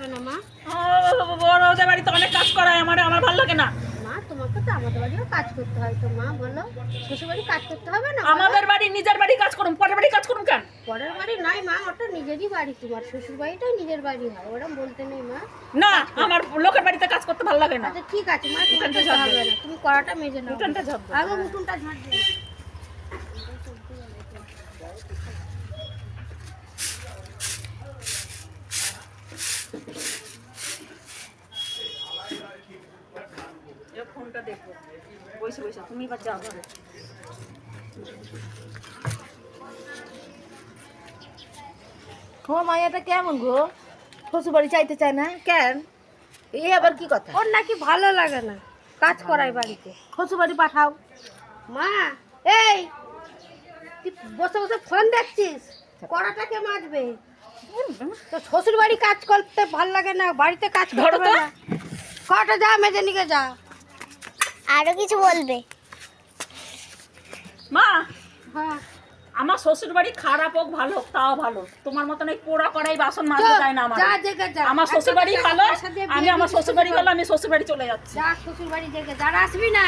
হবে না মা। ওদের বাড়িতে অনেক কাজ করায়, আমার ভালো লাগে না। মা তোমাকে তো আমাদের বাড়িও কাজ করতে হয় তো মা, বলো শ্বশুর বাড়ি কাজ করতে হবে না? আমাদের বাড়ি নিজের বাড়ি কাজ করুন, পরের বাড়ি কাজ করুন কেন? পরের বাড়ি নয় মা, ওটা নিজেরই বাড়ি, তোমার শ্বশুর বাড়িটাই নিজের বাড়ি হয়, ওরকম বলতে নেই মা। না, আমার লোকের বাড়িতে কাজ করতে ভালো লাগে না। আচ্ছা ঠিক আছে মা, তোমার উঠোনটা করতে ঝাড় হবে দে। না, তুমি কড়াটা মেজে নাও। উঠোনটা ঝাড় দে। আগে উঠোনটা ঝাড় দিয়ে। ফোনটা দেখো, বসে বসে তুমি এবার যাও ঘরে। তোমার মাইয়াটা কেমন গো? শ্বশুর বাড়ি চাইতে চায় না কেন? এই আবার কি কথা? ওর নাকি ভালো লাগে না কাজ করাই বাড়িতে। শ্বশুর বাড়ি পাঠাও। মা এই তুই বসে বসে ফোন দেখছিস, কড়াটাকে মাজবে। তো শ্বশুর বাড়ি কাজ করতে ভাল লাগে না, বাড়িতে কাজ ধরো করতে তো। না। কড়াটা যা মেজে নিকে যা। আরো কিছু বলবে? মা, হ্যাঁ আমার শ্বশুর বাড়ি খারাপ হোক ভালো হোক তাও ভালো, তোমার মতন এই পোড়া কড়াই বাসন মাজতে যায় না আমার। যা দেখে যা। আমার শ্বশুর বাড়ি ভালো, আমি আমার শ্বশুর বাড়ি ভালো, আমি শ্বশুর বাড়ি চলে যাচ্ছি। যা শ্বশুর বাড়ি দেখে যারা আসবি না।